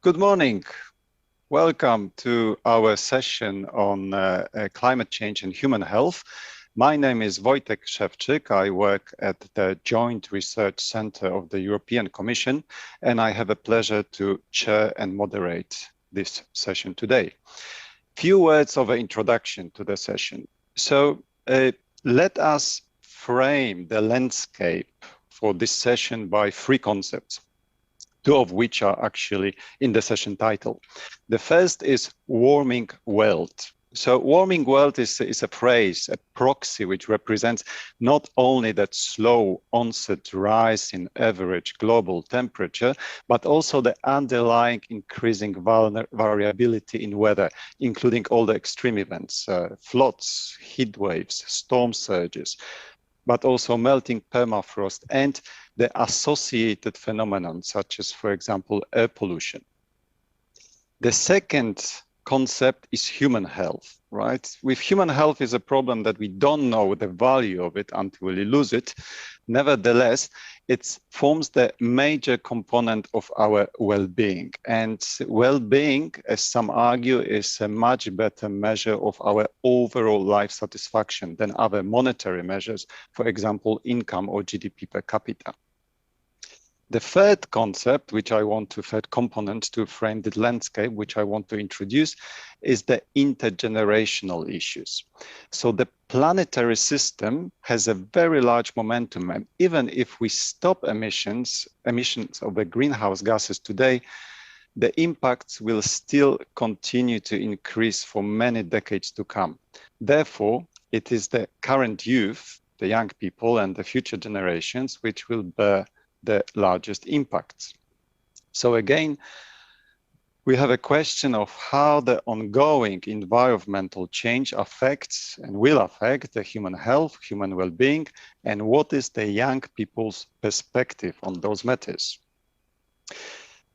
Good morning. Welcome to our session on climate change and human health. My name is Wojtek Szewczyk. I work at the Joint Research Center of the European Commission, and I have a pleasure to chair and moderate this session today. Few words of an introduction to the session. So let us frame the landscape for this session by three concepts, two of which are actually in the session title. The first is warming world. So warming world is a phrase, a proxy, which represents not only that slow onset rise in average global temperature, but also the underlying increasing variability in weather, including all the extreme events, floods, heat waves, storm surges, but also melting permafrost and the associated phenomenon, such as, for example, air pollution. The second concept is human health, right? With human health is a problem that we don't know the value of it until we lose it. Nevertheless, it forms the major component of our well-being. And well-being, as some argue, is a much better measure of our overall life satisfaction than other monetary measures, for example, income or GDP per capita. The third concept, third component to frame the landscape, which I want to introduce, is the intergenerational issues. So the planetary system has a very large momentum, and even if we stop emissions of the greenhouse gases today, the impacts will still continue to increase for many decades to come. Therefore, it is the current youth, the young people and the future generations, which will bear the largest impacts. So again, we have a question of how the ongoing environmental change affects and will affect the human health, human well-being, and what is the young people's perspective on those matters.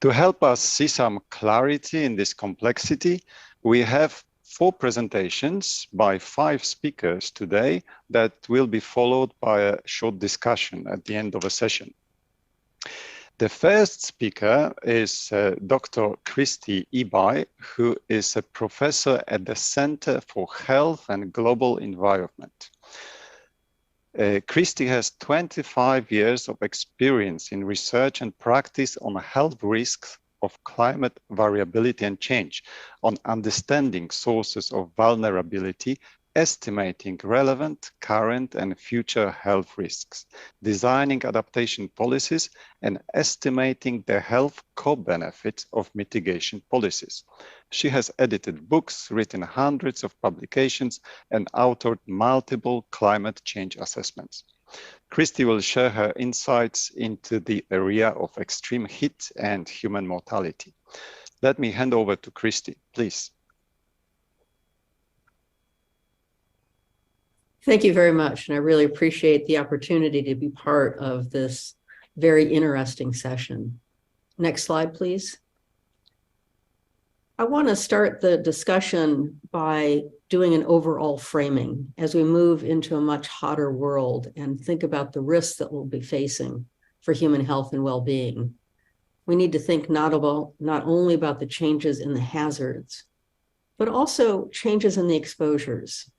To help us see some clarity in this complexity, we have 4 presentations by 5 speakers today that will be followed by a short discussion at the end of a session. The first speaker is Dr. Kristi Ibai, who is a professor at the Center for Health and Global Environment. Kristi has 25 years of experience in research and practice on health risks of climate variability and change, on understanding sources of vulnerability, estimating relevant, current, and future health risks, designing adaptation policies, and estimating the health co-benefits of mitigation policies. She has edited books, written hundreds of publications, and authored multiple climate change assessments. Kristi will share her insights into the area of extreme heat and human mortality. Let me hand over to Kristi, please. Thank you very much, and I really appreciate the opportunity to be part of this very interesting session. Next slide, please. I want to start the discussion by doing an overall framing as we move into a much hotter world and think about the risks that we'll be facing for human health and well-being. We need to think not only about the changes in the hazards, but also changes in the exposures.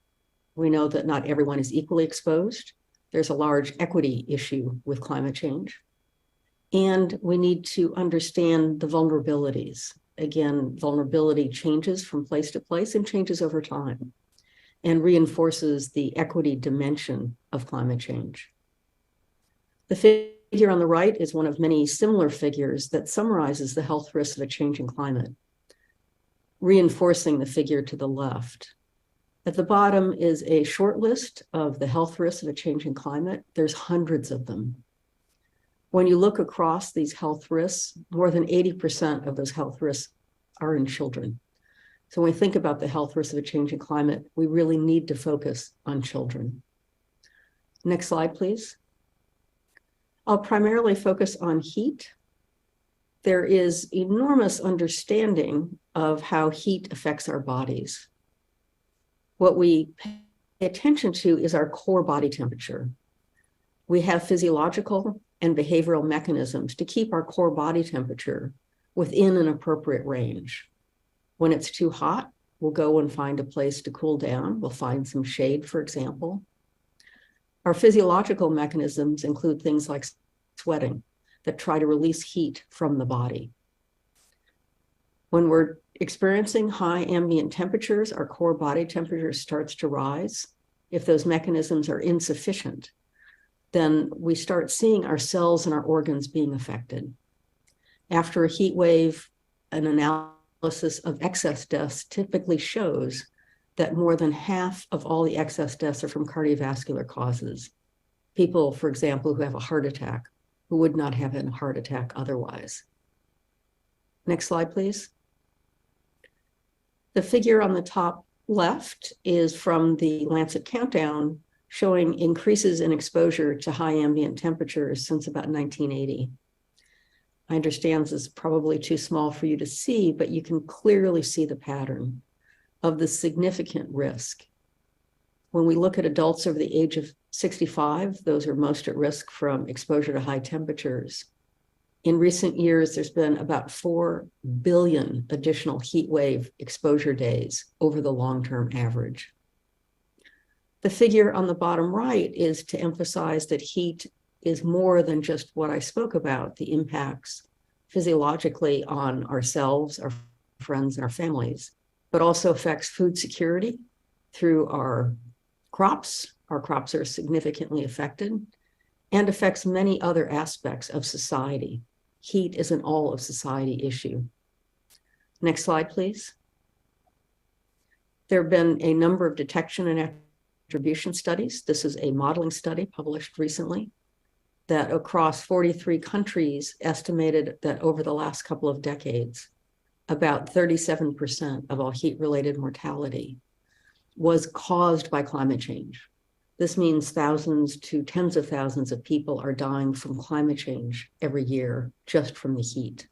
We know that not everyone is equally exposed. There's a large equity issue with climate change. And we need to understand the vulnerabilities. Again, vulnerability changes from place to place and changes over time and reinforces the equity dimension of climate change. The figure on the right is one of many similar figures that summarizes the health risks of a changing climate, reinforcing the figure to the left. At the bottom is a short list of the health risks of a changing climate. There's hundreds of them. When you look across these health risks, more than 80% of those health risks are in children. So when we think about the health risks of a changing climate, we really need to focus on children. Next slide, please. I'll primarily focus on heat. There is enormous understanding of how heat affects our bodies. What we pay attention to is our core body temperature. We have physiological and behavioral mechanisms to keep our core body temperature within an appropriate range. When it's too hot, we'll go and find a place to cool down. We'll find some shade, for example. Our physiological mechanisms include things like sweating that try to release heat from the body. When we're experiencing high ambient temperatures, our core body temperature starts to rise. If those mechanisms are insufficient, then we start seeing our cells and our organs being affected. After a heat wave, an analysis of excess deaths typically shows that more than half of all the excess deaths are from cardiovascular causes. People, for example, who have a heart attack, who would not have a heart attack otherwise. Next slide, please. The figure on the top left is from the Lancet Countdown, showing increases in exposure to high ambient temperatures since about 1980. I understand this is probably too small for you to see, but you can clearly see the pattern of the significant risk. When we look at adults over the age of 65, those are most at risk from exposure to high temperatures. In recent years, there's been about 4 billion additional heat wave exposure days over the long-term average. The figure on the bottom right is to emphasize that heat is more than just what I spoke about, the impacts physiologically on ourselves, our friends, and our families, but also affects food security through our crops. Our crops are significantly affected, and affects many other aspects of society. Heat is an all of society issue. Next slide, please. There have been a number of detection and attribution studies. This is a modeling study published recently that across 43 countries estimated that over the last couple of decades, about 37% of all heat-related mortality was caused by climate change. This means thousands to tens of thousands of people are dying from climate change every year just from the heat.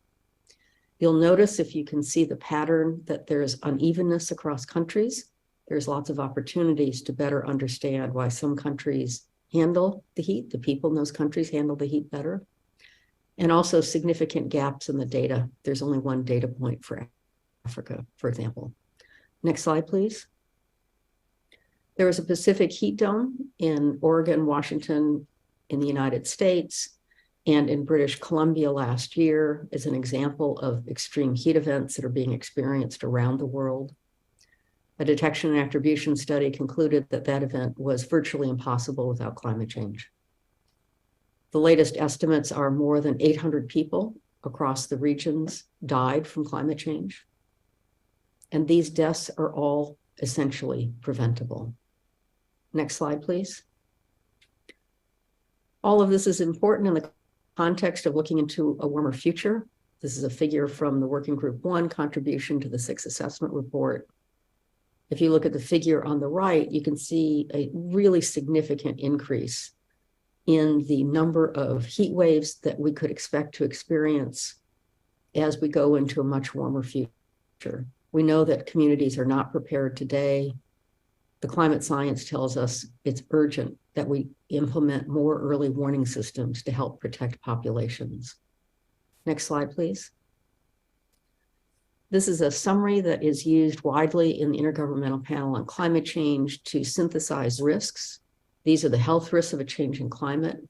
You'll notice, if you can see the pattern, that there's unevenness across countries. There's lots of opportunities to better understand why some countries handle the heat, the people in those countries handle the heat better, and also significant gaps in the data. There's only one data point for Africa, for example. Next slide, please. There was a Pacific heat dome in Oregon, Washington, in the United States, and in British Columbia last year as an example of extreme heat events that are being experienced around the world. A detection and attribution study concluded that that event was virtually impossible without climate change. The latest estimates are more than 800 people across the regions died from climate change. And these deaths are all essentially preventable. Next slide, please. All of this is important in the context of looking into a warmer future. This is a figure from the Working Group 1 contribution to the 6th assessment report. If you look at the figure on the right, you can see a really significant increase in the number of heat waves that we could expect to experience as we go into a much warmer future. We know that communities are not prepared today. The climate science tells us it's urgent that we implement more early warning systems to help protect populations. Next slide, please. This is a summary that is used widely in the Intergovernmental Panel on Climate Change to synthesize risks. These are the health risks of a changing climate.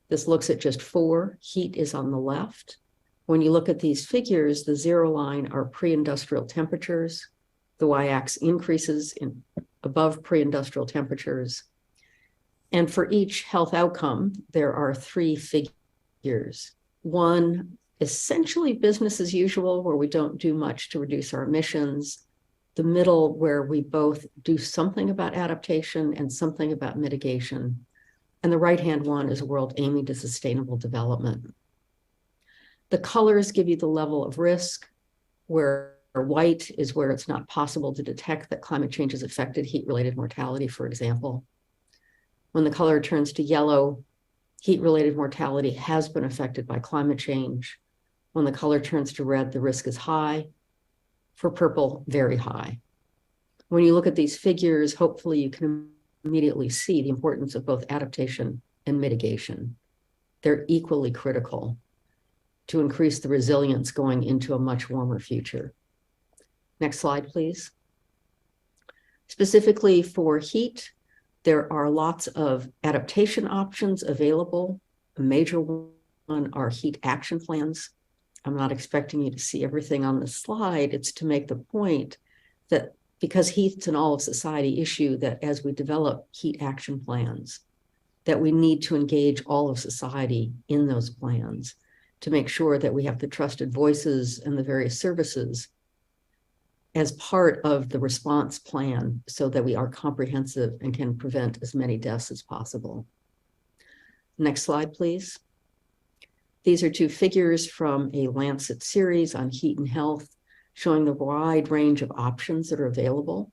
This looks at just 4. Heat is on the left. When you look at these figures, the 0 line are pre-industrial temperatures. The y-axis increases in above pre-industrial temperatures. And for each health outcome, there are 3 figures. One, essentially business as usual, where we don't do much to reduce our emissions. The middle, where we both do something about adaptation and something about mitigation. And the right-hand one is a world aiming to sustainable development. The colors give you the level of risk, where white is where it's not possible to detect that climate change has affected heat-related mortality, for example. When the color turns to yellow, heat-related mortality has been affected by climate change. When the color turns to red, the risk is high. For purple, very high. When you look at these figures, hopefully you can immediately see the importance of both adaptation and mitigation. They're equally critical. to increase the resilience going into a much warmer future. Next slide, please. Specifically for heat, there are lots of adaptation options available. A major one are heat action plans. I'm not expecting you to see everything on the slide. It's to make the point that because heat's an all of society issue, that as we develop heat action plans, that we need to engage all of society in those plans to make sure that we have the trusted voices and the various services as part of the response plan so that we are comprehensive and can prevent as many deaths as possible. Next slide, please. These are two figures from a Lancet series on heat and health, showing the wide range of options that are available,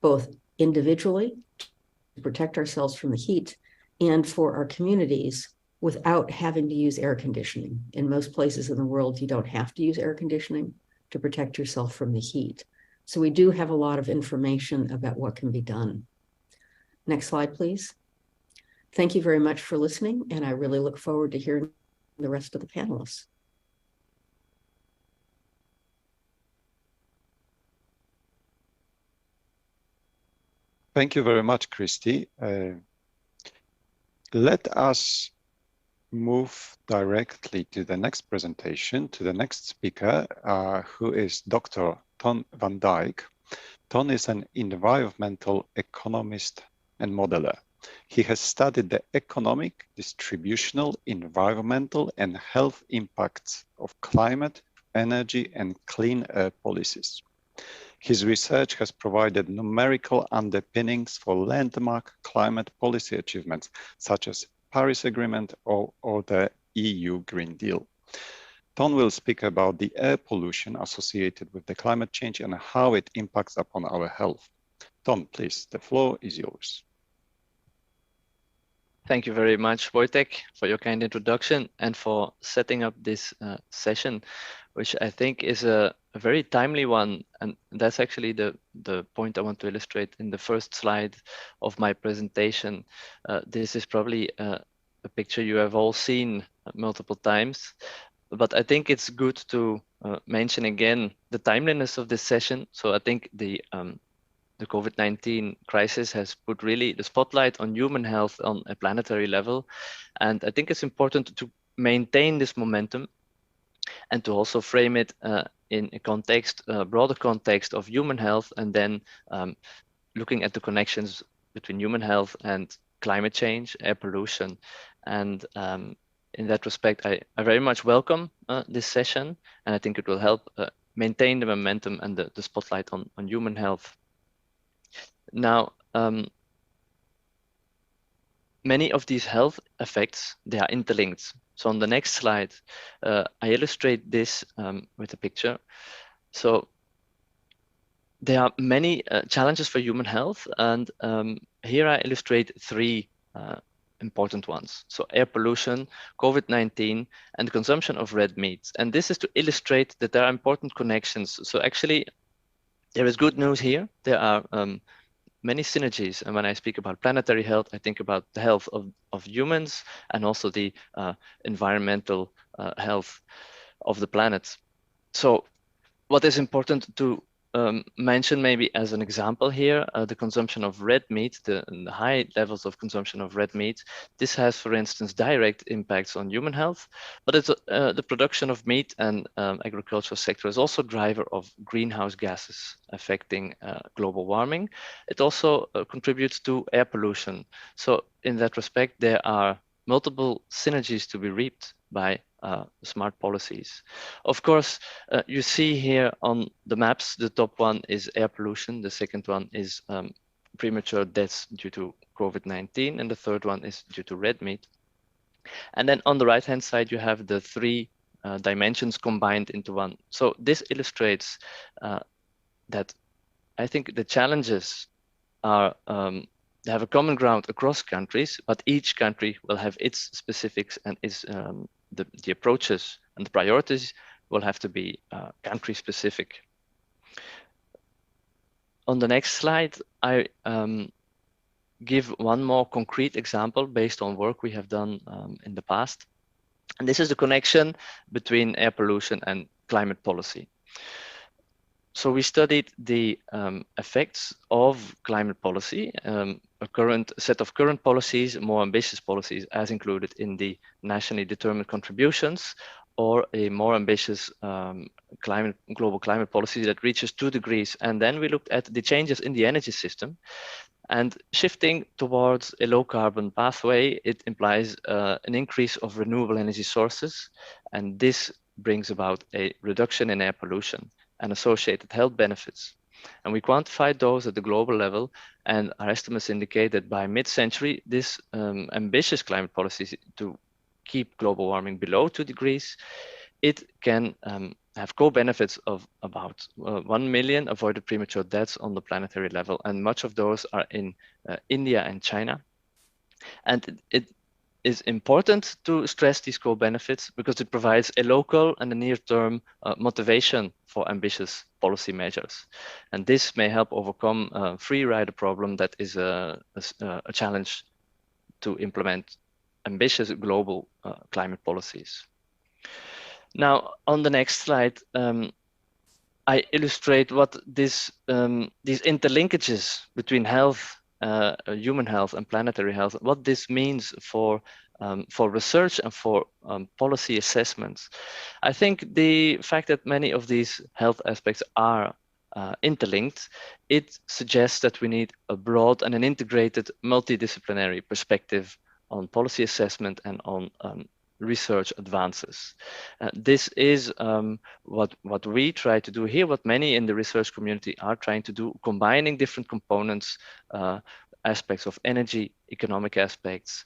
both individually to protect ourselves from the heat and for our communities without having to use air conditioning. In most places in the world, you don't have to use air conditioning to protect yourself from the heat. So we do have a lot of information about what can be done. Next slide, please. Thank you very much for listening, and I really look forward to hearing the rest of the panelists. Thank you very much, Christy. Let us move directly to the next presentation, to the next speaker, who is Dr. Ton van Dijk. Ton is an environmental economist and modeler. He has studied the economic, distributional, environmental, and health impacts of climate, energy, and clean air policies. His research has provided numerical underpinnings for landmark climate policy achievements, such as Paris Agreement or the EU Green Deal. Ton will speak about the air pollution associated with the climate change and how it impacts upon our health. Ton, please, the floor is yours. Thank you very much, Wojtek, for your kind introduction and for setting up this session, which I think is a very timely one. And that's actually the point I want to illustrate in the first slide of my presentation. This is probably a picture you have all seen multiple times, but I think it's good to mention again the timeliness of this session. So I think the COVID-19 crisis has put really the spotlight on human health on a planetary level. And I think it's important to maintain this momentum and to also frame it in a context, broader context of human health, and then looking at the connections between human health and climate change, air pollution. And in that respect, I very much welcome this session, and I think it will help maintain the momentum and the spotlight on human health. Now, many of these health effects, they are interlinked. So on the next slide, I illustrate this with a picture. So there are many challenges for human health, and here I illustrate three important ones. So air pollution, COVID-19, and the consumption of red meat. And this is to illustrate that there are important connections. So actually, there is good news here. There are many synergies. And when I speak about planetary health, I think about the health of humans and also the environmental health of the planet. So what is important to mention maybe as an example here, the consumption of red meat, the high levels of consumption of red meat. This has, for instance, direct impacts on human health, but it's the production of meat and agricultural sector is also a driver of greenhouse gases affecting global warming. It also contributes to air pollution. So in that respect, there are multiple synergies to be reaped by smart policies. Of course, you see here on the maps, the top one is air pollution, the second one is premature deaths due to COVID-19, and the third one is due to red meat. And then on the right-hand side, you have the three dimensions combined into one. So this illustrates that I think the challenges are they have a common ground across countries, but each country will have its specifics and its the approaches and the priorities will have to be country specific. On the next slide, I give one more concrete example based on work we have done in the past. And this is the connection between air pollution and climate policy. So we studied the effects of climate policy, a current set of current policies, more ambitious policies as included in the nationally determined contributions, or a more ambitious global climate policy that reaches 2 degrees. And then we looked at the changes in the energy system. And shifting towards a low carbon pathway, it implies an increase of renewable energy sources. And this brings about a reduction in air pollution and associated health benefits. And we quantified those at the global level, and our estimates indicate that by mid-century, this ambitious climate policy to keep global warming below 2 degrees, it can have co-benefits of about 1 million avoided premature deaths on the planetary level, and much of those are in India and China. And it is important to stress these co-benefits because it provides a local and a near-term motivation for ambitious policy measures. And this may help overcome a free rider problem that is a challenge to implement ambitious global climate policies. Now, on the next slide, I illustrate what these interlinkages between health, human health and planetary health, what this means for research and for policy assessments. I think the fact that many of these health aspects are interlinked, it suggests that we need a broad and an integrated multidisciplinary perspective on policy assessment and on research advances. This is what we try to do here, what many in the research community are trying to do, combining different components, aspects of energy, economic aspects,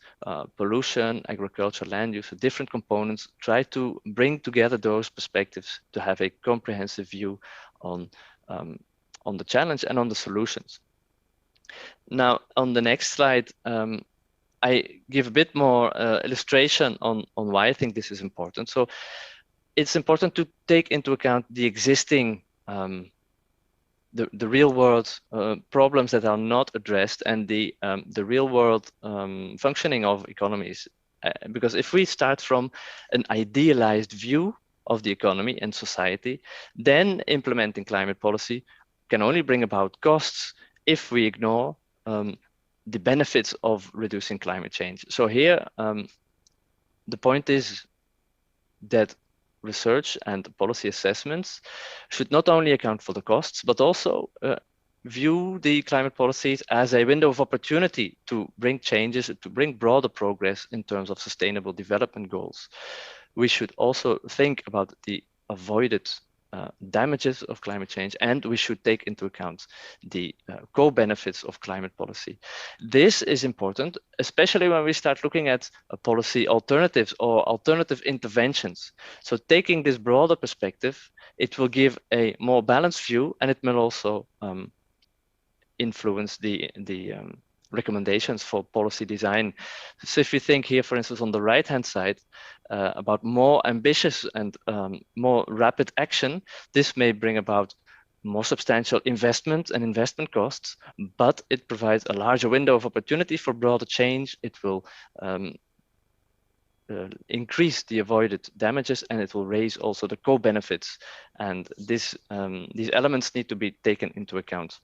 pollution, agriculture, land use, so different components, try to bring together those perspectives to have a comprehensive view on the challenge and on the solutions. Now, on the next slide, I give a bit more illustration on why I think this is important. So it's important to take into account the existing, the real world problems that are not addressed and the real world functioning of economies. Because if we start from an idealized view of the economy and society, then implementing climate policy can only bring about costs if we ignore the benefits of reducing climate change. So here, the point is that research and policy assessments should not only account for the costs, but also view the climate policies as a window of opportunity to bring changes, to bring broader progress in terms of sustainable development goals. We should also think about the avoided damages of climate change, and we should take into account the co-benefits of climate policy. This is important, especially when we start looking at policy alternatives or alternative interventions. So taking this broader perspective, it will give a more balanced view, and it will also influence the recommendations for policy design. So if you think here, for instance, on the right-hand side, about more ambitious and more rapid action, this may bring about more substantial investment and investment costs, but it provides a larger window of opportunity for broader change. It will increase the avoided damages, and it will raise also the co-benefits. And these elements need to be taken into account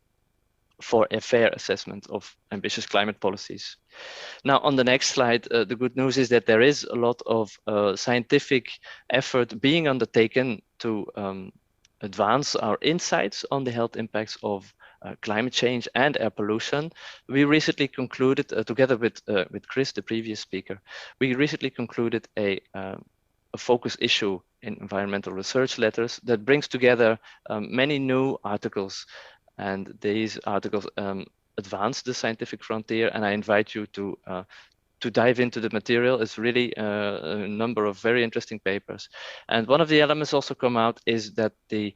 for a fair assessment of ambitious climate policies. Now, on the next slide, the good news is that there is a lot of scientific effort being undertaken to advance our insights on the health impacts of climate change and air pollution. We recently concluded, together with Chris, the previous speaker, we recently concluded a focus issue in environmental research letters that brings together many new articles. And these articles advance the scientific frontier, and I invite you to dive into the material. It's really a number of very interesting papers. And one of the elements also come out is that the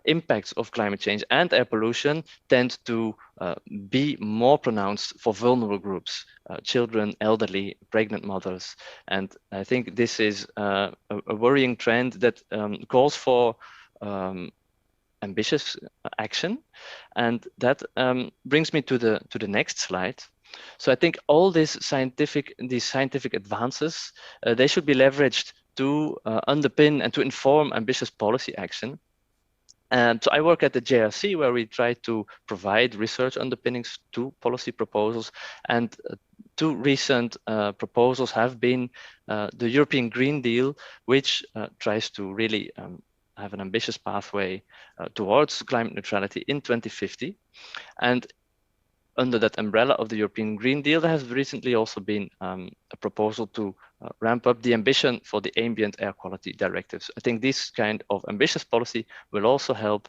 impacts of climate change and air pollution tend to be more pronounced for vulnerable groups, children, elderly, pregnant mothers. And I think this is a worrying trend that calls for ambitious action, and that brings me to the next slide. So I think all these scientific advances, they should be leveraged to underpin and to inform ambitious policy action. And so I work at the JRC, where we try to provide research underpinnings to policy proposals. And two recent proposals have been the European Green Deal, which tries to really have an ambitious pathway towards climate neutrality in 2050. And under that umbrella of the European Green Deal, there has recently also been a proposal to ramp up the ambition for the ambient air quality directives. I think this kind of ambitious policy will also help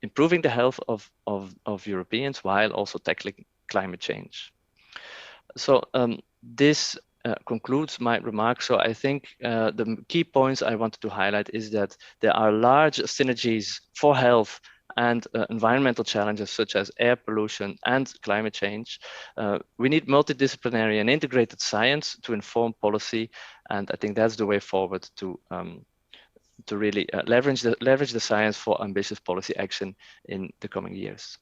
improving the health of Europeans while also tackling climate change. So this concludes my remarks. So I think the key points I wanted to highlight is that there are large synergies for health and environmental challenges such as air pollution and climate change. We need multidisciplinary and integrated science to inform policy, and I think that's the way forward to really leverage the science for ambitious policy action in the coming years.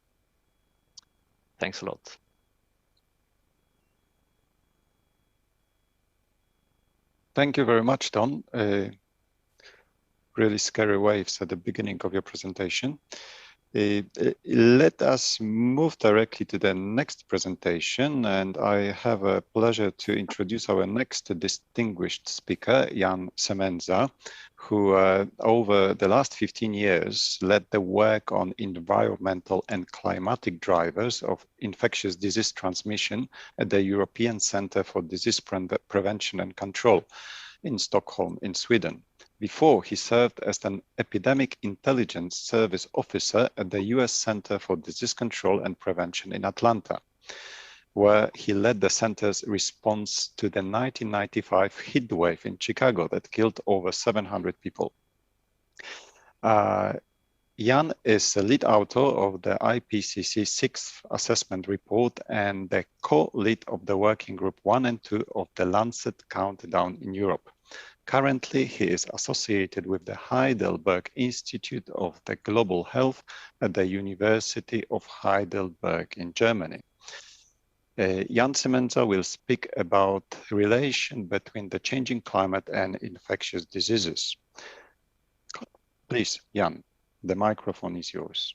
Thanks a lot. Thank you very much, Don. Really scary waves at the beginning of your presentation. Let us move directly to the next presentation, and I have a pleasure to introduce our next distinguished speaker, Jan Semenza, who over the last 15 years led the work on environmental and climatic drivers of infectious disease transmission at the European Centre for Disease Prevention and Control in Stockholm, in Sweden. Before, he served as an epidemic intelligence service officer at the US Center for Disease Control and Prevention in Atlanta, where he led the center's response to the 1995 heat wave in Chicago that killed over 700 people. Jan is the lead author of the IPCC 6th assessment report and the co-lead of the working group 1 and 2 of the Lancet Countdown in Europe. Currently, he is associated with the Heidelberg Institute of the Global Health at the University of Heidelberg in Germany. Jan Semenza will speak about the relation between the changing climate and infectious diseases. Please, Jan, the microphone is yours.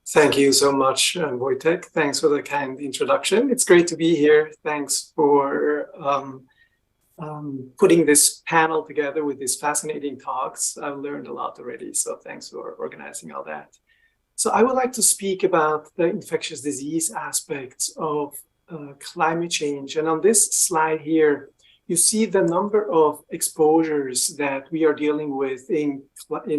Thank you so much, Wojtek. Thanks for the kind introduction. It's great to be here. Thanks for putting this panel together with these fascinating talks. I've learned a lot already, so thanks for organizing all that. So I would like to speak about the infectious disease aspects of climate change. And on this slide here, you see the number of exposures that we are dealing with in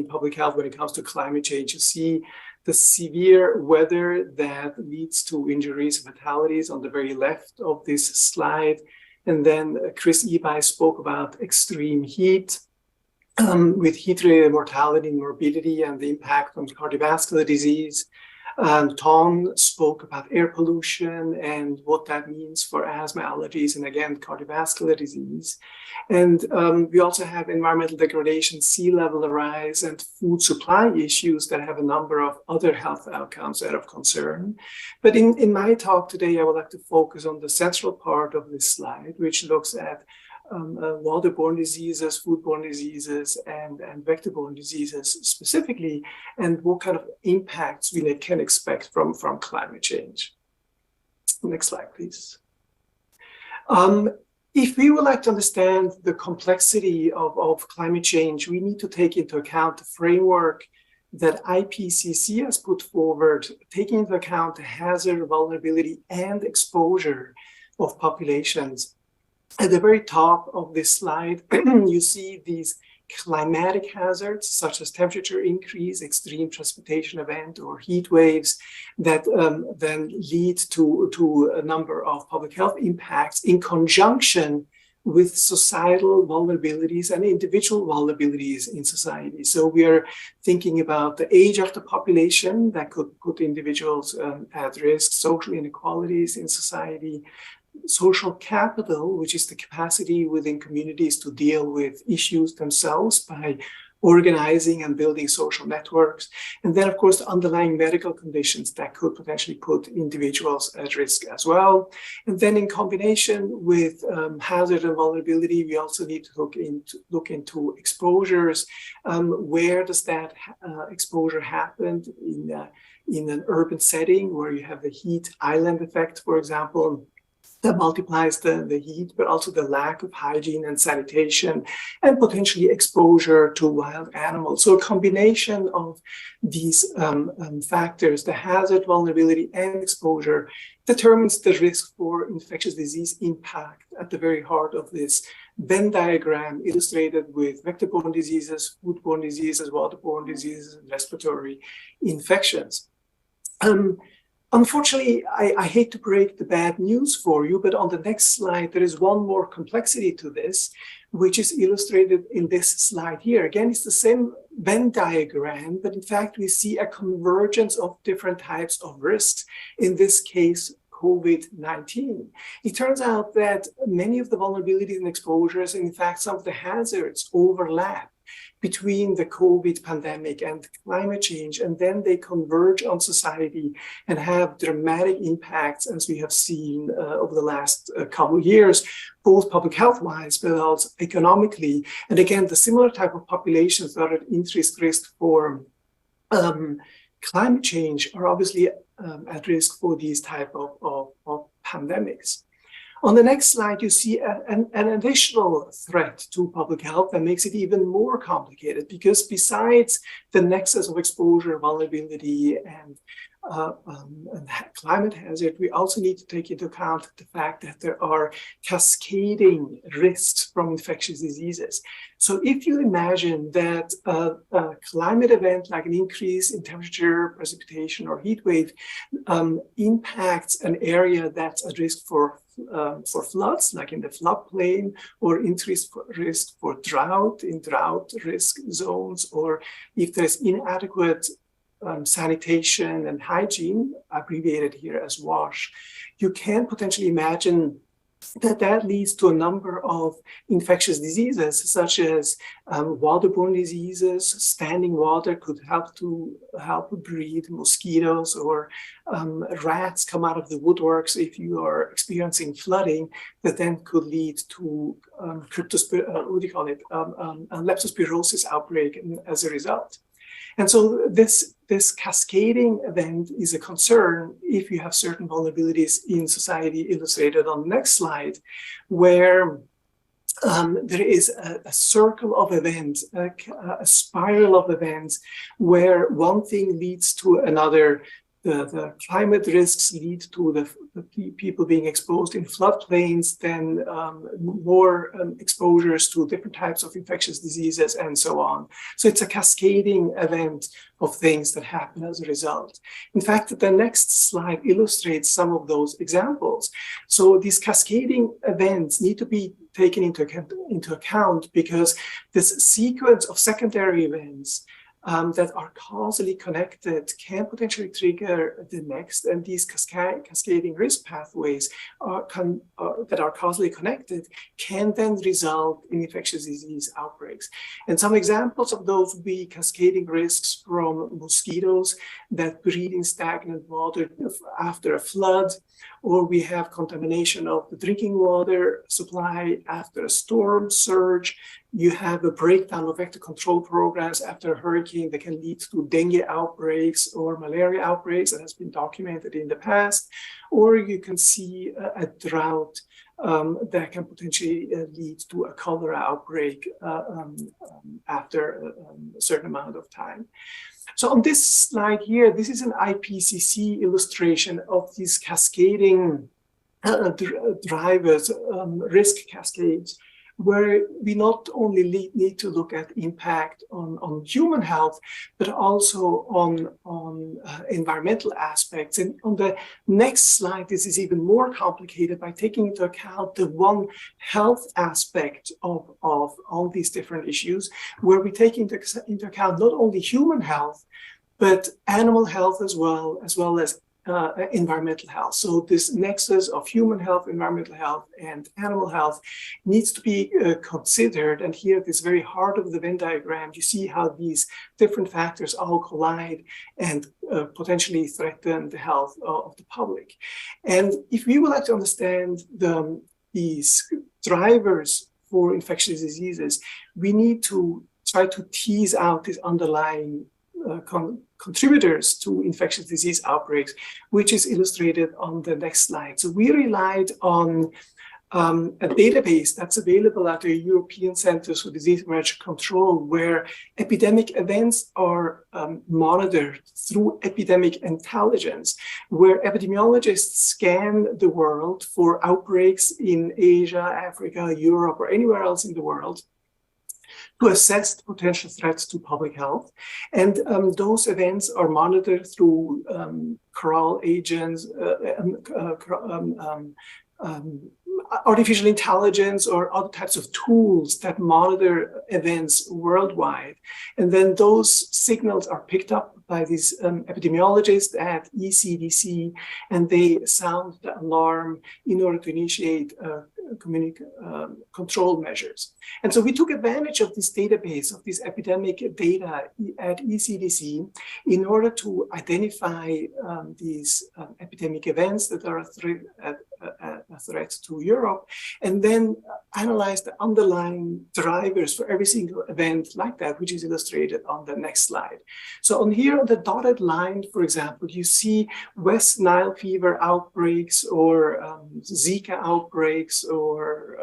public health when it comes to climate change. You see the severe weather that leads to injuries, fatalities on the very left of this slide. And then Chris Ebi spoke about extreme heat with heat-related mortality and morbidity and the impact on cardiovascular disease. Tom spoke about air pollution and what that means for asthma, allergies, and again, cardiovascular disease. And we also have environmental degradation, sea level rise, and food supply issues that have a number of other health outcomes that are of concern. But in my talk today, I would like to focus on the central part of this slide, which looks at waterborne diseases, foodborne diseases, and vector-borne diseases specifically, and what kind of impacts we can expect from climate change. Next slide, please. If we would like to understand the complexity of climate change, we need to take into account the framework that IPCC has put forward, taking into account the hazard, vulnerability, and exposure of populations. At the very top of this slide, you see these climatic hazards, such as temperature increase, extreme precipitation event, or heat waves that then lead to a number of public health impacts in conjunction with societal vulnerabilities and individual vulnerabilities in society. So we are thinking about the age of the population that could put individuals at risk, social inequalities in society, social capital, which is the capacity within communities to deal with issues themselves by organizing and building social networks, and then, of course, the underlying medical conditions that could potentially put individuals at risk as well. And then in combination with hazard and vulnerability, we also need to look into exposures. Where does that exposure happen in an urban setting where you have the heat island effect, for example, that multiplies the heat, but also the lack of hygiene and sanitation, and potentially exposure to wild animals. So a combination of these factors, the hazard, vulnerability, and exposure, determines the risk for infectious disease impact at the very heart of this Venn diagram illustrated with vector-borne diseases, foodborne diseases, waterborne diseases, and respiratory infections. Unfortunately, I hate to break the bad news for you, but on the next slide, there is one more complexity to this, which is illustrated in this slide here. Again, it's the same Venn diagram, but in fact, we see a convergence of different types of risks, in this case, COVID-19. It turns out that many of the vulnerabilities and exposures, and in fact, some of the hazards overlap between the COVID pandemic and climate change, and then they converge on society and have dramatic impacts, as we have seen over the last couple of years, both public health-wise, but also economically. And again, the similar type of populations that are at increased risk for climate change are obviously at risk for these type of pandemics. On the next slide, you see an additional threat to public health that makes it even more complicated, because besides the nexus of exposure, vulnerability, and climate hazard, we also need to take into account the fact that there are cascading risks from infectious diseases. So if you imagine that a climate event like an increase in temperature, precipitation, or heat wave impacts an area that's at risk for floods, like in the floodplain, or increased risk for drought in drought risk zones, or if there's inadequate sanitation and hygiene, abbreviated here as WASH, you can potentially imagine that leads to a number of infectious diseases, such as waterborne diseases. Standing water could help breed mosquitoes, or rats come out of the woodworks if you are experiencing flooding, that then could lead to leptospirosis outbreak as a result. And so this cascading event is a concern if you have certain vulnerabilities in society, illustrated on the next slide, where there is a circle of events, a spiral of events, where one thing leads to another. The climate risks lead to the people being exposed in floodplains, then more exposures to different types of infectious diseases, and so on. So it's a cascading event of things that happen as a result. In fact, the next slide illustrates some of those examples. So these cascading events need to be taken into account, because this sequence of secondary events that are causally connected can potentially trigger the next, and these cascading risk pathways that are causally connected can then result in infectious disease outbreaks. And some examples of those would be cascading risks from mosquitoes that breed in stagnant water after a flood, or we have contamination of the drinking water supply after a storm surge. You have a breakdown of vector control programs after a hurricane that can lead to dengue outbreaks or malaria outbreaks that has been documented in the past. Or you can see a drought that can potentially lead to a cholera outbreak after a certain amount of time. So on this slide here, this is an IPCC illustration of these cascading drivers, risk cascades, where we not only need to look at impact on human health, but also on environmental aspects. And on the next slide, this is even more complicated by taking into account the one health aspect of all these different issues, where we take into account not only human health, but animal health as well as environmental health. So this nexus of human health, environmental health, and animal health needs to be considered. And here at this very heart of the Venn diagram, you see how these different factors all collide and potentially threaten the health of the public. And if we would like to understand these drivers for infectious diseases, we need to try to tease out these underlying contributors to infectious disease outbreaks, which is illustrated on the next slide. So we relied on a database that's available at the European Centers for Disease Emergent Control, where epidemic events are monitored through epidemic intelligence, where epidemiologists scan the world for outbreaks in Asia, Africa, Europe, or anywhere else in the world to assess potential threats to public health. And those events are monitored through crawl agents, artificial intelligence, or other types of tools that monitor events worldwide. And then those signals are picked up by these epidemiologists at ECDC, and they sound the alarm in order to initiate control measures. And so we took advantage of this database, of this epidemic data at ECDC, in order to identify these epidemic events that are a threat to Europe, and then analyze the underlying drivers for every single event like that, which is illustrated on the next slide. So on here, on the dotted line, for example, you see West Nile fever outbreaks, or Zika outbreaks, or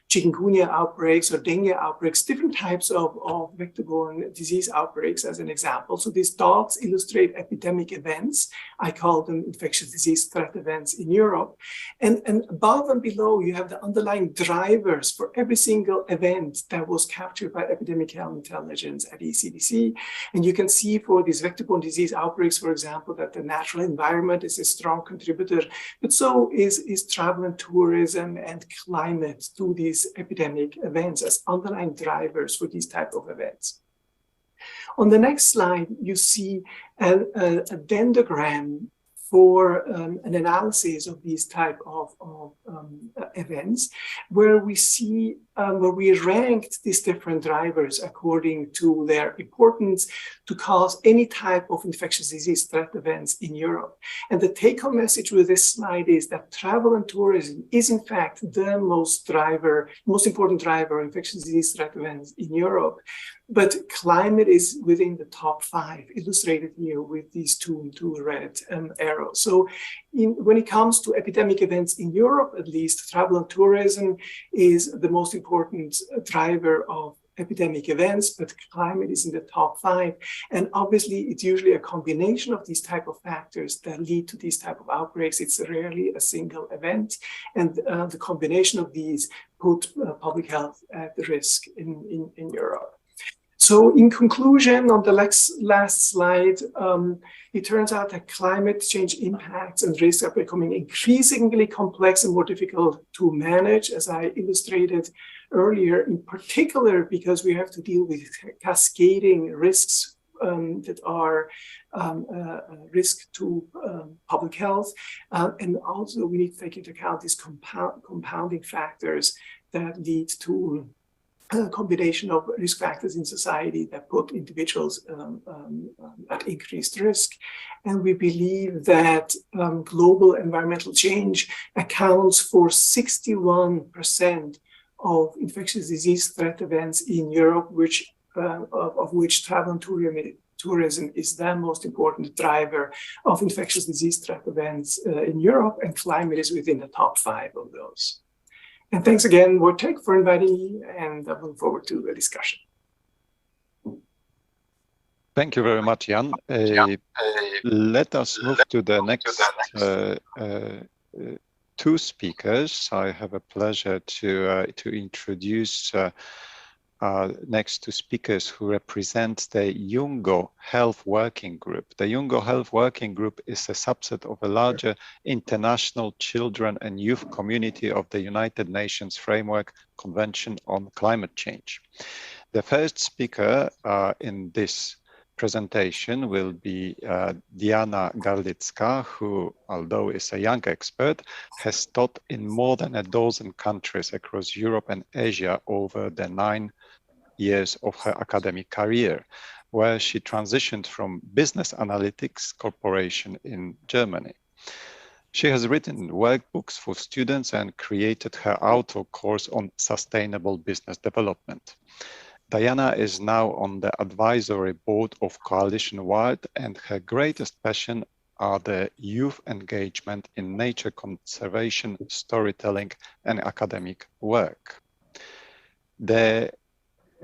chikungunya outbreaks, or dengue outbreaks, different types of vector-borne disease outbreaks as an example. So these dots illustrate epidemic events. I call them infectious disease threat events in Europe. And above and below, you have the underlying drivers for every single event that was captured by epidemic health intelligence at ECDC. And you can see for these vector-borne disease outbreaks, for example, that the natural environment is a strong contributor, but so is travel and tourism and climate to these epidemic events as underlying drivers for these type of events. On the next slide, you see a dendrogram for an analysis of these type of events, where we see where we ranked these different drivers according to their importance to cause any type of infectious disease threat events in Europe. And the take-home message with this slide is that travel and tourism is in fact the most important driver of infectious disease threat events in Europe. But climate is within the top 5, illustrated here with these two red arrows. So when it comes to epidemic events in Europe, at least, travel and tourism is the most important driver of epidemic events, but climate is in the top 5. And obviously, it's usually a combination of these type of factors that lead to these type of outbreaks. It's rarely a single event. And the combination of these put public health at risk in Europe. So in conclusion, on the last slide, it turns out that climate change impacts and risks are becoming increasingly complex and more difficult to manage, as I illustrated earlier, in particular because we have to deal with cascading risks that are a risk to public health. And also we need to take into account these compounding factors that lead to a combination of risk factors in society that put individuals at increased risk. And we believe that global environmental change accounts for 61% of infectious disease threat events in Europe, of which travel and tourism is the most important driver of infectious disease threat events in Europe, and climate is within the top 5 of those. And thanks again, Wojtek, for inviting me, and I look forward to the discussion. Thank you very much, Jan. Let us move to the next 2 speakers. I have a pleasure to introduce next 2 speakers who represent the UNGO Health Working Group. The UNGO Health Working Group is a subset of a larger international children and youth community of the United Nations Framework Convention on Climate Change. The first speaker in this presentation will be Diana Garlicka, who, although is a young expert, has taught in more than a dozen countries across Europe and Asia over the 9 years of her academic career, where she transitioned from business analytics corporation in Germany. She has written workbooks for students and created her outdoor course on sustainable business development. Diana is now on the advisory board of Coalition Wild, and her greatest passion are the youth engagement in nature conservation, storytelling, and academic work.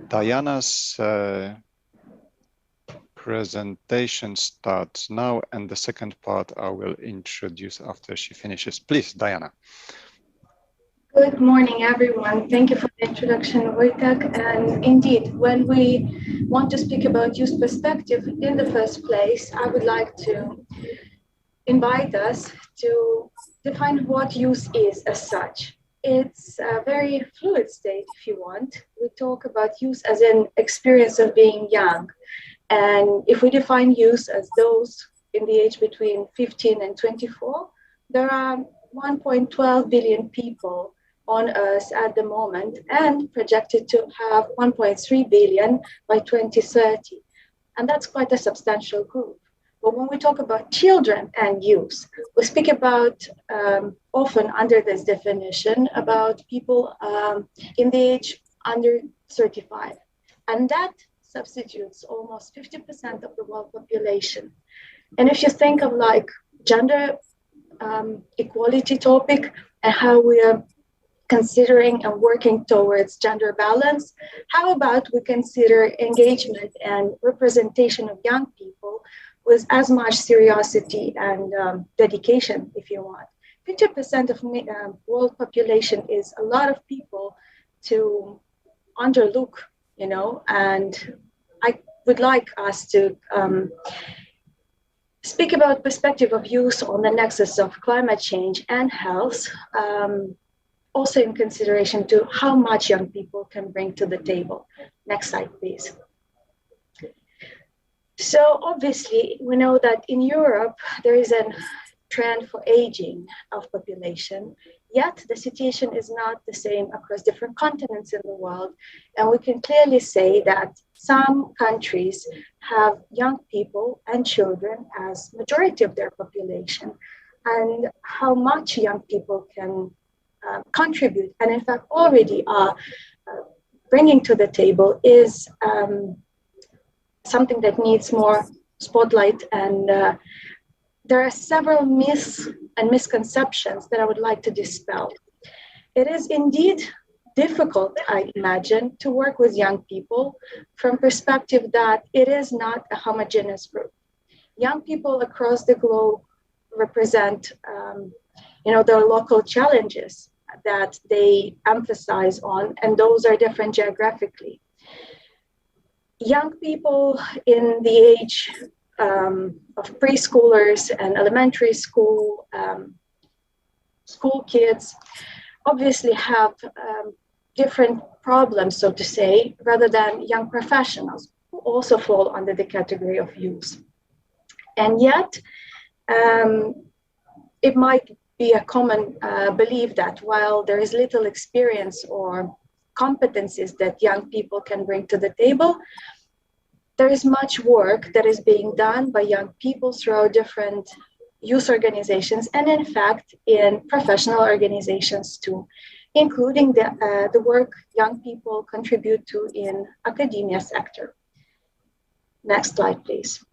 Diana's presentation starts now, and the second part I will introduce after she finishes. Please, Diana. Good morning, everyone. Thank you for the introduction, Wojtek. And indeed, when we want to speak about youth perspective in the first place, I would like to invite us to define what youth is as such. It's a very fluid state, if you want. We talk about youth as an experience of being young. And if we define youth as those in the age between 15 and 24, there are 1.12 billion people on Earth at the moment and projected to have 1.3 billion by 2030. And that's quite a substantial group. But when we talk about children and youth, we speak about, often under this definition, about people in the age under 35. And that substitutes almost 50% of the world population. And if you think of like gender equality topic and how we are considering and working towards gender balance, how about we consider engagement and representation of young people with as much seriousity and dedication, if you want. 50% of world population is a lot of people to underlook, you know, and I would like us to speak about perspective of youth on the nexus of climate change and health, also in consideration to how much young people can bring to the table. Next slide, please. So obviously, we know that in Europe, there is a trend for aging of population, yet the situation is not the same across different continents in the world. And we can clearly say that some countries have young people and children as majority of their population, and how much young people can contribute, and in fact already are bringing to the table is something that needs more spotlight. And there are several myths and misconceptions that I would like to dispel. It is indeed difficult, I imagine, to work with young people from perspective that it is not a homogeneous group. Young people across the globe represent their local challenges that they emphasize on, and those are different geographically. Young people in the age of preschoolers and elementary school, school kids, obviously have different problems, so to say, rather than young professionals who also fall under the category of youth. And yet, it might be a common belief that while there is little experience or competencies that young people can bring to the table, there is much work that is being done by young people throughout different youth organizations, and in fact in professional organizations too, including the work young people contribute to in academia sector. Next slide, please.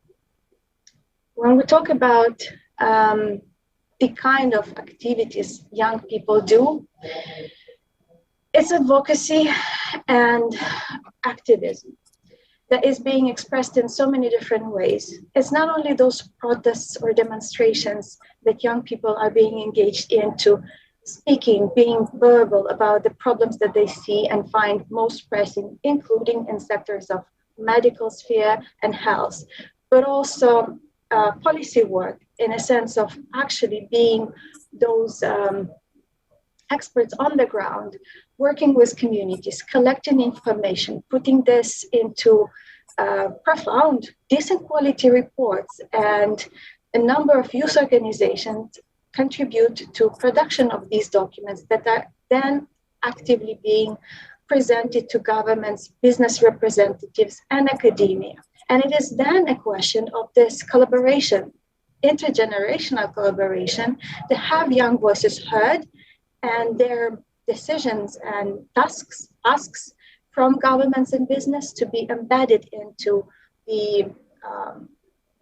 When we talk about the kind of activities young people do, it's advocacy and activism that is being expressed in so many different ways. It's not only those protests or demonstrations that young people are being engaged into, speaking, being verbal about the problems that they see and find most pressing, including in sectors of medical sphere and health, but also policy work in a sense of actually being those experts on the ground, working with communities, collecting information, putting this into profound, decent quality reports, and a number of youth organizations contribute to production of these documents that are then actively being presented to governments, business representatives, and academia. And it is then a question of this collaboration, intergenerational collaboration, to have young voices heard and their decisions and asks from governments and business to be embedded into the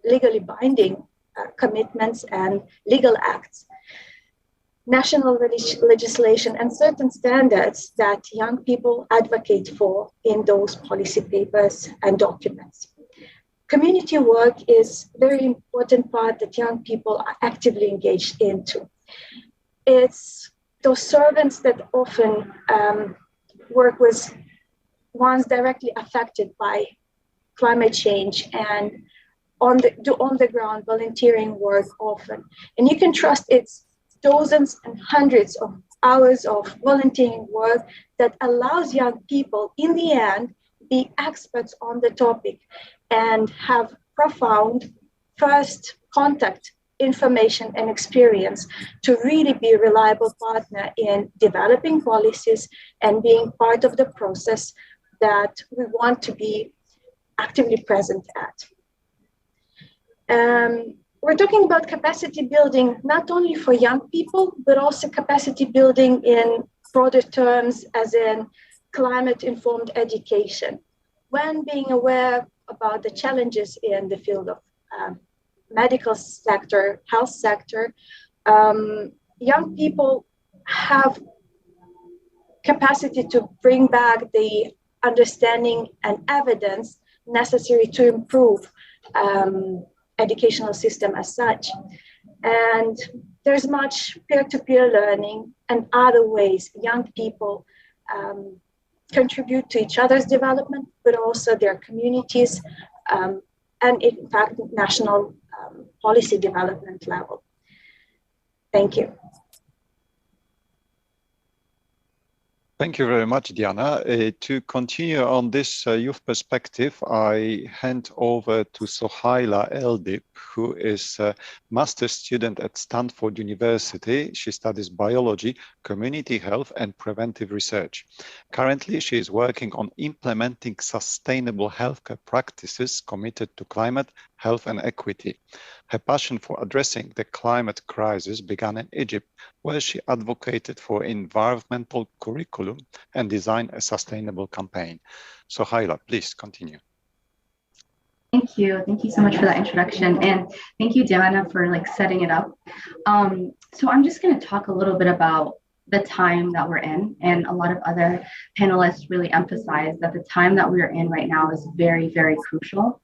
legally binding commitments and legal acts, national legislation, and certain standards that young people advocate for in those policy papers and documents. Community work is a very important part that young people are actively engaged into. It's those servants that often work with ones directly affected by climate change and do on-the-ground volunteering work often. And you can trust it's dozens and hundreds of hours of volunteering work that allows young people, in the end, be experts on the topic and have profound first contact information and experience to really be a reliable partner in developing policies and being part of the process that we want to be actively present at. We're talking about capacity building, not only for young people, but also capacity building in broader terms, as in climate-informed education. When being aware about the challenges in the field of medical sector, health sector, young people have capacity to bring back the understanding and evidence necessary to improve educational system as such. And there's much peer-to-peer learning and other ways young people contribute to each other's development, but also their communities, and in fact, national policy development level. Thank you. Thank you very much, Diana. To continue on this youth perspective, I hand over to Sohaila Eldip, who is a master's student at Stanford University. She studies biology, community health, and preventive research. Currently, she is working on implementing sustainable healthcare practices committed to climate, health, and equity. Her passion for addressing the climate crisis began in Egypt, where she advocated for environmental curriculum and designed a sustainable campaign. So Sohaila, please continue. Thank you. Thank you so much for that introduction. And thank you, Diana, for setting it up. So I'm just going to talk a little bit about the time that we're in. And a lot of other panelists really emphasize that the time that we're in right now is very, very crucial.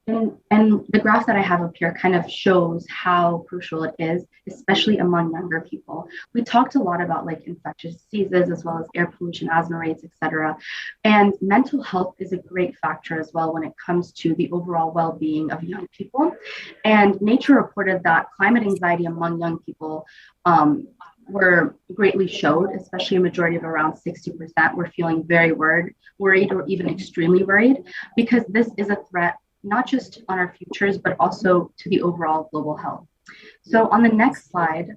And the graph that I have up here kind of shows how crucial it is, especially among younger people. We talked a lot about infectious diseases as well as air pollution, asthma rates, etc. And mental health is a great factor as well when it comes to the overall well-being of young people. And Nature reported that climate anxiety among young people were greatly showed, especially a majority of around 60% were feeling very worried or even extremely worried, because this is a threat not just on our futures, but also to the overall global health. So on the next slide,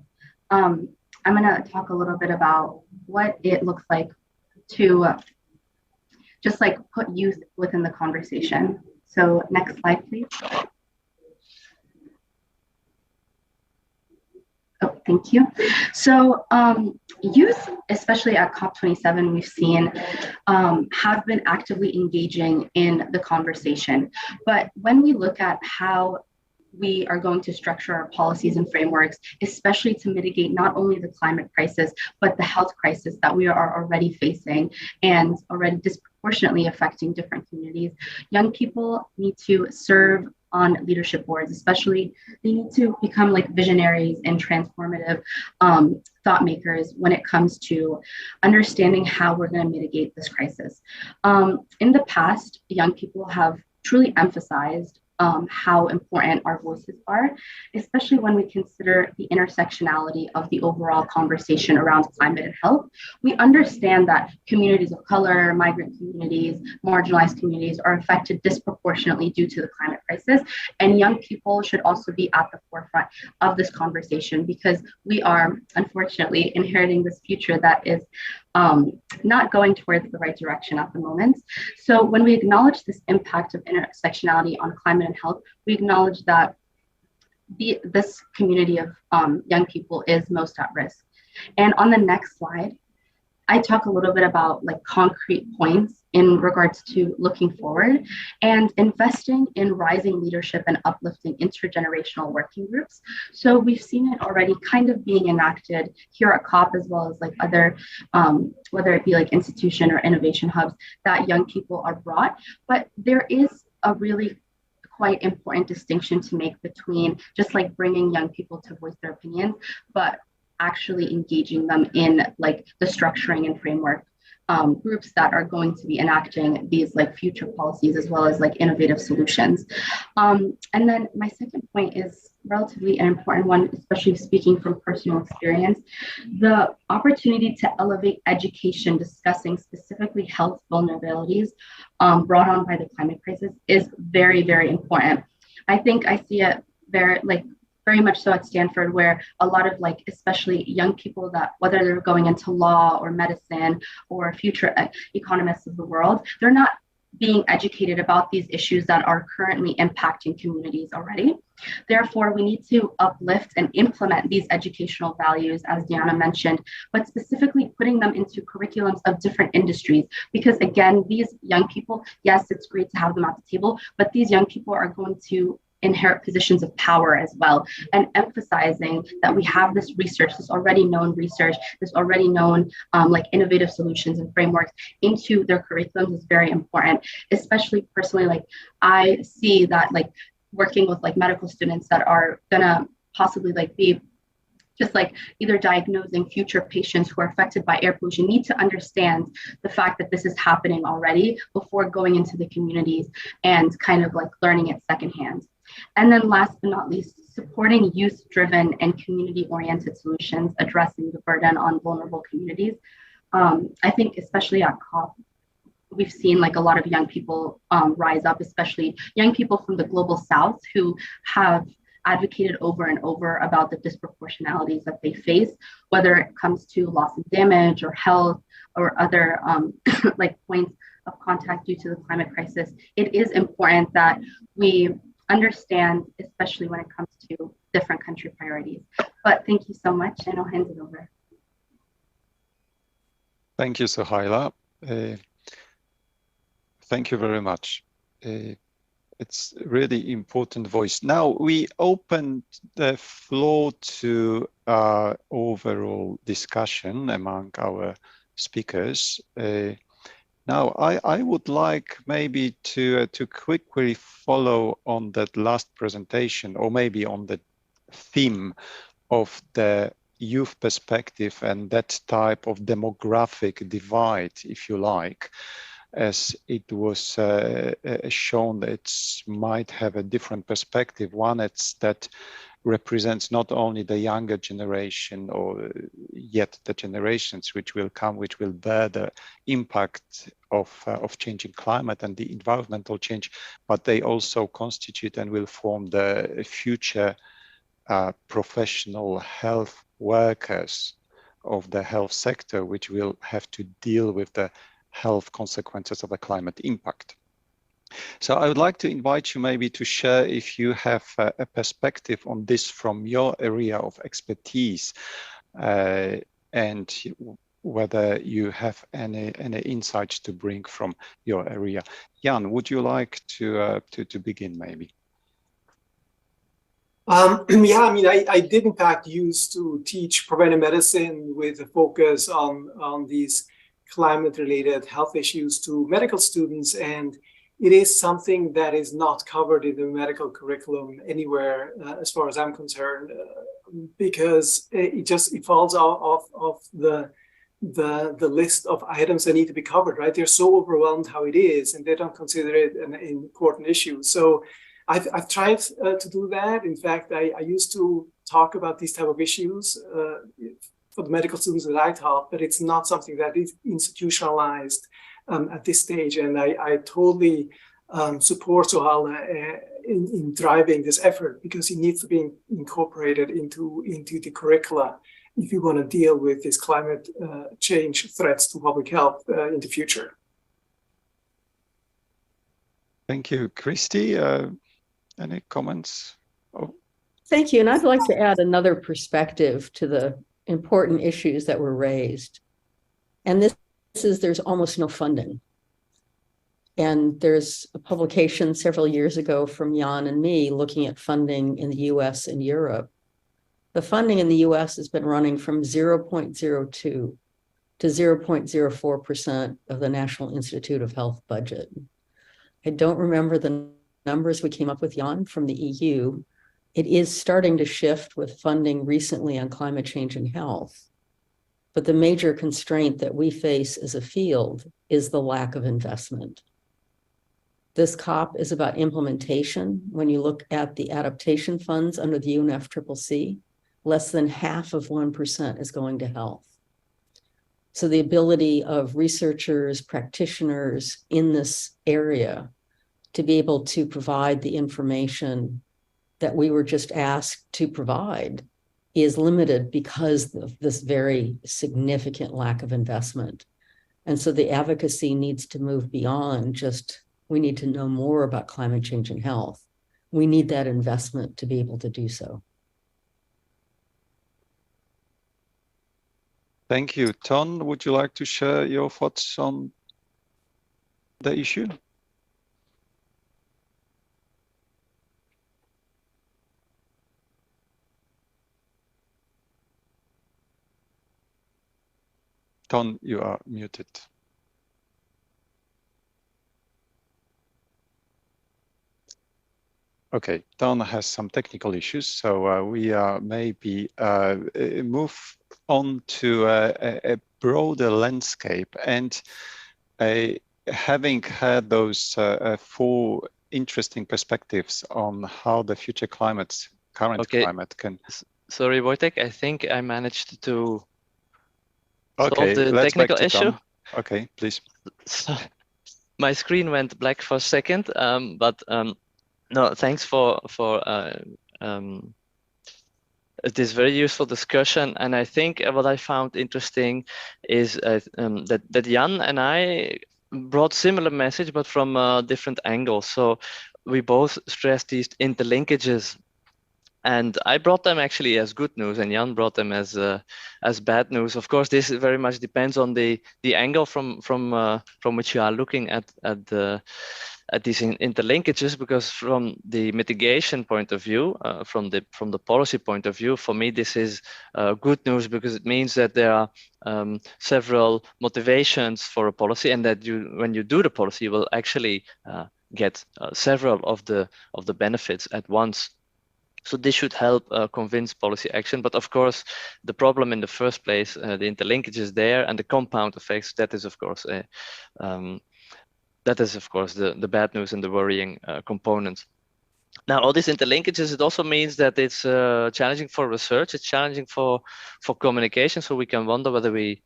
I'm gonna talk a little bit about what it looks like to just put youth within the conversation. So next slide, please. Oh, thank you. So youth, especially at COP27, we've seen have been actively engaging in the conversation. But when we look at how we are going to structure our policies and frameworks, especially to mitigate not only the climate crisis, but the health crisis that we are already facing and already disproportionately affecting different communities, young people need to serve on leadership boards, especially they need to become visionaries and transformative thought makers when it comes to understanding how we're going to mitigate this crisis. In the past, young people have truly emphasized how important our voices are, especially when we consider the intersectionality of the overall conversation around climate and health. We understand that communities of color, migrant communities, marginalized communities are affected disproportionately due to the climate crisis. And young people should also be at the forefront of this conversation because we are unfortunately inheriting this future that is not going towards the right direction at the moment. So when we acknowledge this impact of intersectionality on climate and health, we acknowledge that this community of young people is most at risk. And on the next slide, I talk a little bit about like concrete points in regards to looking forward and investing in rising leadership and uplifting intergenerational working groups. So we've seen it already kind of being enacted here at COP as well as like other, whether it be like institution or innovation hubs that young people are brought. But there is a really quite important distinction to make between just like bringing young people to voice their opinions, but actually engaging them in like the structuring and framework groups that are going to be enacting these like future policies as well as like innovative solutions. And then my second point is relatively an important one, especially speaking from personal experience. The opportunity to elevate education discussing specifically health vulnerabilities brought on by the climate crisis is very, very important. I think I see it very much so at Stanford, where a lot of like, especially young people that whether they're going into law or medicine or future economists of the world, they're not being educated about these issues that are currently impacting communities already. Therefore, we need to uplift and implement these educational values, as Diana mentioned, but specifically putting them into curriculums of different industries. Because again, these young people, yes, it's great to have them at the table, but these young people are going to inherit positions of power as well, and emphasizing that we have this research, this already known research, this already known like innovative solutions and frameworks into their curriculums is very important. Especially personally, like I see that like working with like medical students that are gonna possibly like be just like either diagnosing future patients who are affected by air pollution, need to understand the fact that this is happening already before going into the communities and kind of like learning it secondhand. And then last but not least, supporting youth-driven and community-oriented solutions addressing the burden on vulnerable communities. I think especially at COP, we've seen like a lot of young people rise up, especially young people from the global South who have advocated over and over about the disproportionalities that they face, whether it comes to loss and damage or health or other like points of contact due to the climate crisis. It is important that we understand, especially when it comes to different country priorities. But thank you so much, and I'll hand it over. Thank you, Suhaila. Thank you very much. It's really important voice. Now we open the floor to overall discussion among our speakers. Now, I would like maybe to quickly follow on that last presentation, or maybe on the theme of the youth perspective and that type of demographic divide, if you like, as it was shown that it might have a different perspective. One, it's that represents not only the younger generation or yet the generations which will come, which will bear the impact of changing climate and the environmental change, but they also constitute and will form the future professional health workers of the health sector, which will have to deal with the health consequences of a climate impact. So I would like to invite you maybe to share if you have a perspective on this from your area of expertise, and whether you have any insights to bring from your area. Jan, would you like to begin maybe? Yeah, I mean, I did in fact used to teach preventive medicine with a focus on these climate-related health issues to medical students, and it is something that is not covered in the medical curriculum anywhere, as far as I'm concerned, because it falls off the list of items that need to be covered, right? They're so overwhelmed how it is, and they don't consider it an important issue. So I've tried to do that. In fact, I used to talk about these type of issues for the medical students that I taught, but it's not something that is institutionalized at this stage. And I totally support Suhala in driving this effort, because it needs to be incorporated into the curricula if you want to deal with this climate change threats to public health in the future. Thank you. Christy, any comments? Oh. Thank you. And I'd like to add another perspective to the important issues that were raised. And this is there's almost no funding. And there's a publication several years ago from Jan and me looking at funding in the US and Europe. The funding in the US has been running from 0.02 to 0.04% of the National Institute of Health budget. I don't remember the numbers we came up with, Jan, from the EU. It is starting to shift with funding recently on climate change and health. But the major constraint that we face as a field is the lack of investment. This COP is about implementation. When you look at the adaptation funds under the UNFCCC, less than half of 1% is going to health. So the ability of researchers, practitioners in this area to be able to provide the information that we were just asked to provide is limited because of this very significant lack of investment. And so the advocacy needs to move beyond just, we need to know more about climate change and health. We need that investment to be able to do so. Thank you. Ton, would you like to share your thoughts on the issue? Ton, you are muted. Okay, Ton has some technical issues, so we maybe move on to a broader landscape. And having had those four interesting perspectives on how the future current climate can... Sorry, Wojtek, I think I managed to okay, solve the let's technical back to issue. Ton. Okay, please. So, my screen went black for a second, but no, thanks for this very useful discussion. And I think what I found interesting is that Jan and I brought similar message, but from different angles. So we both stressed these interlinkages. And I brought them actually as good news, and Jan brought them as bad news. Of course, this very much depends on the angle from which you are looking at these interlinkages. Because from the mitigation point of view, from the policy point of view, for me this is good news, because it means that there are several motivations for a policy, and that when you do the policy, you will actually get several of the benefits at once. So this should help convince policy action. But of course, the problem in the first place, the interlinkages there and the compound effects, that is of course the bad news and the worrying component. Now, all these interlinkages, it also means that it's challenging for research, it's challenging for communication. So we can wonder whether we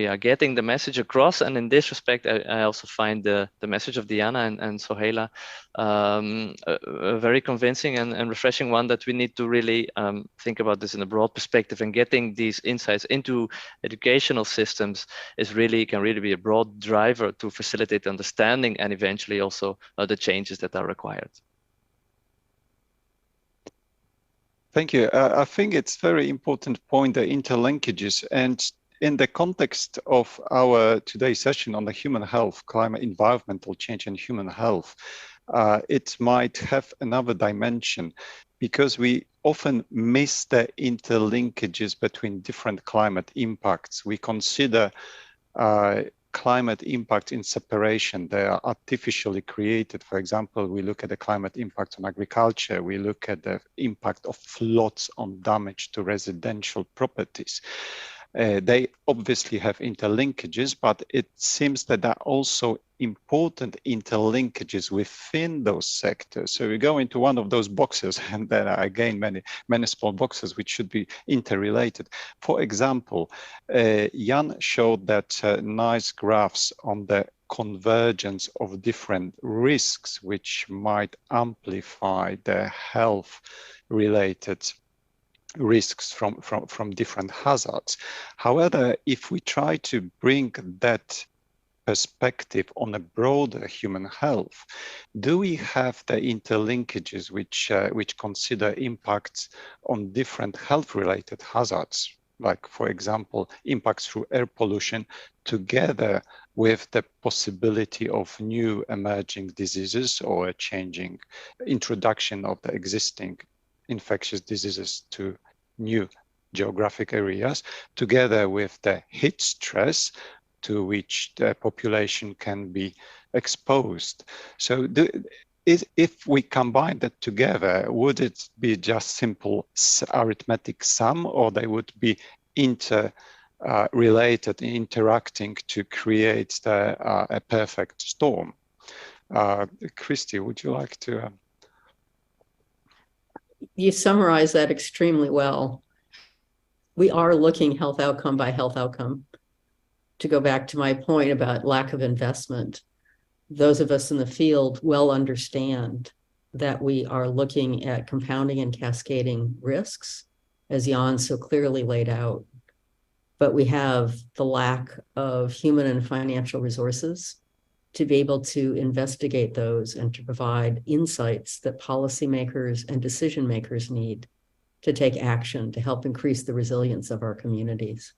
are getting the message across. And in this respect, I also find the message of Diana and Sohaila a very convincing and refreshing one, that we need to really think about this in a broad perspective, and getting these insights into educational systems can really be a broad driver to facilitate understanding and eventually also the changes that are required. Thank you. I think it's very important point, the interlinkages. And in the context of our today's session on the human health, climate, environmental change and human health, it might have another dimension, because we often miss the interlinkages between different climate impacts. We consider climate impact in separation. They are artificially created. For example, we look at the climate impact on agriculture. We look at the impact of floods on damage to residential properties. They obviously have interlinkages, but it seems that there are also important interlinkages within those sectors. So we go into one of those boxes, and there are again many small boxes which should be interrelated. For example, Jan showed that nice graphs on the convergence of different risks which might amplify the health-related risks from different hazards. However, if we try to bring that perspective on a broader human health, do we have the interlinkages which consider impacts on different health-related hazards, like, for example, impacts through air pollution, together with the possibility of new emerging diseases or a changing introduction of the existing infectious diseases to new geographic areas, together with the heat stress to which the population can be exposed. So if we combine that together, would it be just simple arithmetic sum, or they would be interrelated, interacting to create a perfect storm? Christy, would you like to? You summarize that extremely well. We are looking health outcome by health outcome. To go back to my point about lack of investment, those of us in the field well understand that we are looking at compounding and cascading risks, as Jan so clearly laid out. But we have the lack of human and financial resources to be able to investigate those and to provide insights that policymakers and decision makers need to take action to help increase the resilience of our communities.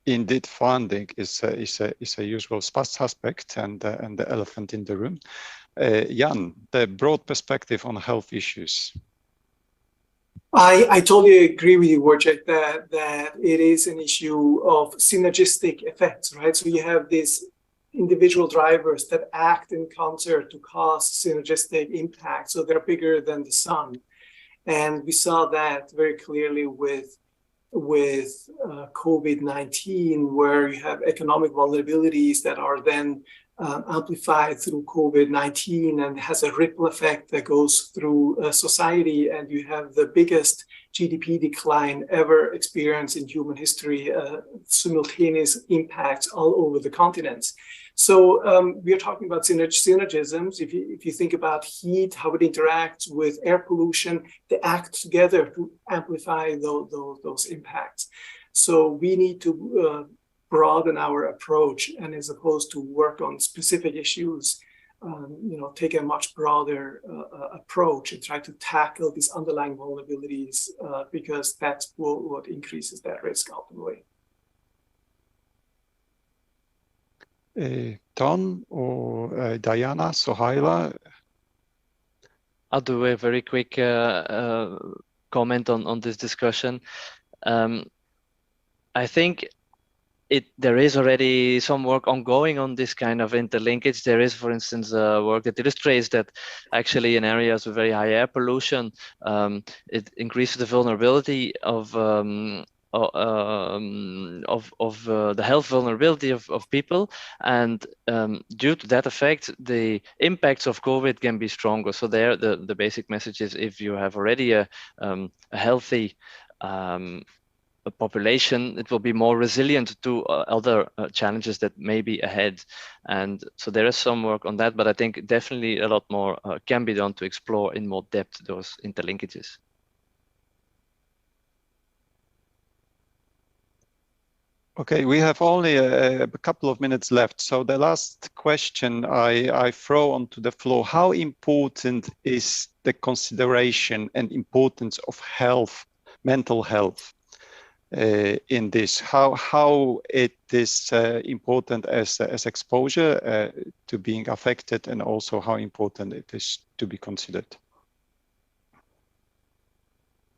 Indeed, funding is a usual suspect and the elephant in the room. Jan, the broad perspective on health issues. I totally agree with you, Wojciech, that it is an issue of synergistic effects, right? So you have these individual drivers that act in concert to cause synergistic impact. So they're bigger than the sun. And we saw that very clearly with COVID-19, where you have economic vulnerabilities that are then amplified through COVID-19 and has a ripple effect that goes through society. And you have the biggest GDP decline ever experienced in human history, simultaneous impacts all over the continents. So we are talking about synergisms. If you think about heat, how it interacts with air pollution, they act together to amplify those impacts. So we need to broaden our approach, and as opposed to work on specific issues, take a much broader approach and try to tackle these underlying vulnerabilities, because that's what increases that risk ultimately. Ton or Diana, Sohaila? I'll do a very quick comment on this discussion. I think there is already some work ongoing on this kind of interlinkage. There is, for instance, work that illustrates that actually in areas with very high air pollution, it increases the vulnerability of the health vulnerability of people, and due to that effect, the impacts of COVID can be stronger. So there, the basic message is, if you have already a healthy population, it will be more resilient to other challenges that may be ahead. And so there is some work on that, but I think definitely a lot more can be done to explore in more depth those interlinkages. Okay, we have only a couple of minutes left. So the last question I throw onto the floor: how important is the consideration and importance of health, mental health, in this? How it is important as exposure to being affected, and also how important it is to be considered?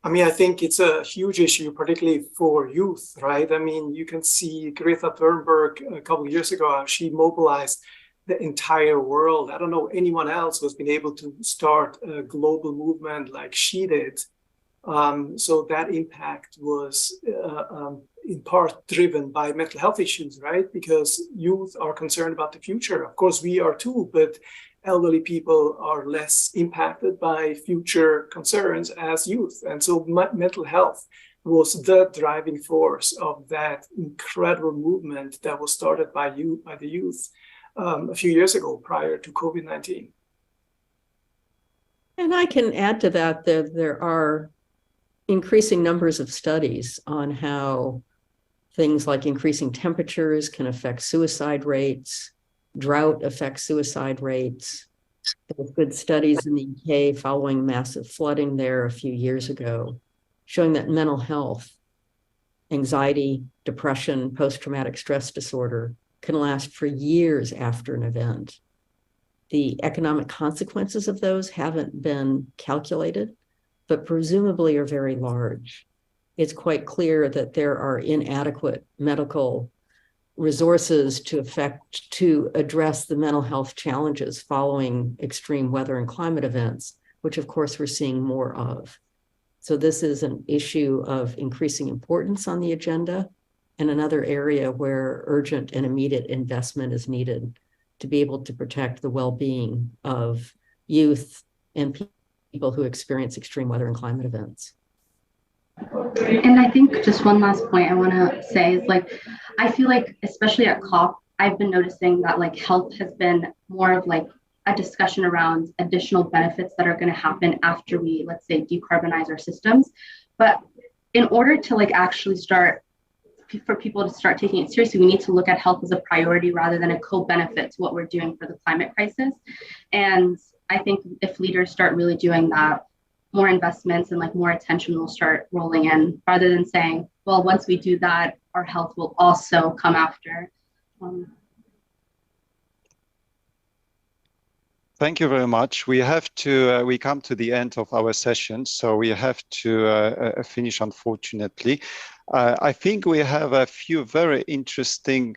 I mean, I think it's a huge issue, particularly for youth, right? I mean, you can see Greta Thunberg a couple of years ago, she mobilized the entire world. I don't know anyone else who's been able to start a global movement like she did. So that impact was in part driven by mental health issues, right? Because youth are concerned about the future. Of course, we are too, but elderly people are less impacted by future concerns as youth. And so mental health was the driving force of that incredible movement that was started by the youth a few years ago prior to COVID-19. And I can add to that there are increasing numbers of studies on how things like increasing temperatures can affect suicide rates, drought affects suicide rates. There were good studies in the UK following massive flooding there a few years ago, showing that mental health, anxiety, depression, post-traumatic stress disorder can last for years after an event. The economic consequences of those haven't been calculated, but presumably are very large. It's quite clear that there are inadequate medical resources to address the mental health challenges following extreme weather and climate events, which of course we're seeing more of. So this is an issue of increasing importance on the agenda and another area where urgent and immediate investment is needed to be able to protect the well-being of youth and people who experience extreme weather and climate events. And I think just one last point I want to say is like, I feel like, especially at COP, I've been noticing that like health has been more of like a discussion around additional benefits that are going to happen after we, let's say, decarbonize our systems. But in order to like actually start, for people to start taking it seriously, we need to look at health as a priority rather than a co-benefit to what we're doing for the climate crisis. And I think if leaders start really doing that, more investments and like more attention will start rolling in, rather than saying, well, once we do that, our health will also come after. Thank you very much. We have to, we come to the end of our session, so we have to finish, unfortunately. I think we have a few very interesting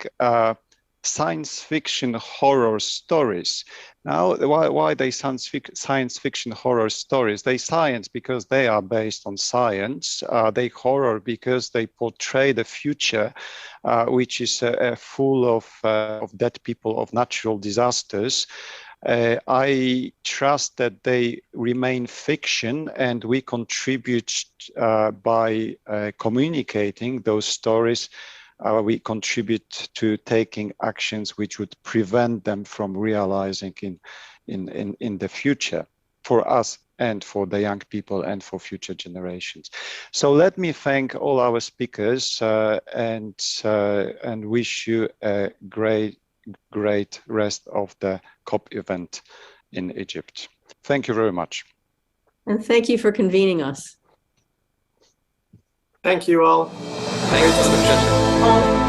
science fiction horror stories. Now, why they science fiction horror stories? They science because they are based on science. They horror because they portray the future, which is full of dead people, of natural disasters. I trust that they remain fiction, and we contribute by communicating those stories. We contribute to taking actions which would prevent them from realizing in the future for us and for the young people and for future generations. So let me thank all our speakers and wish you a great rest of the COP event in Egypt. Thank you very much. And thank you for convening us. Thank you all. Thanks for the discussion.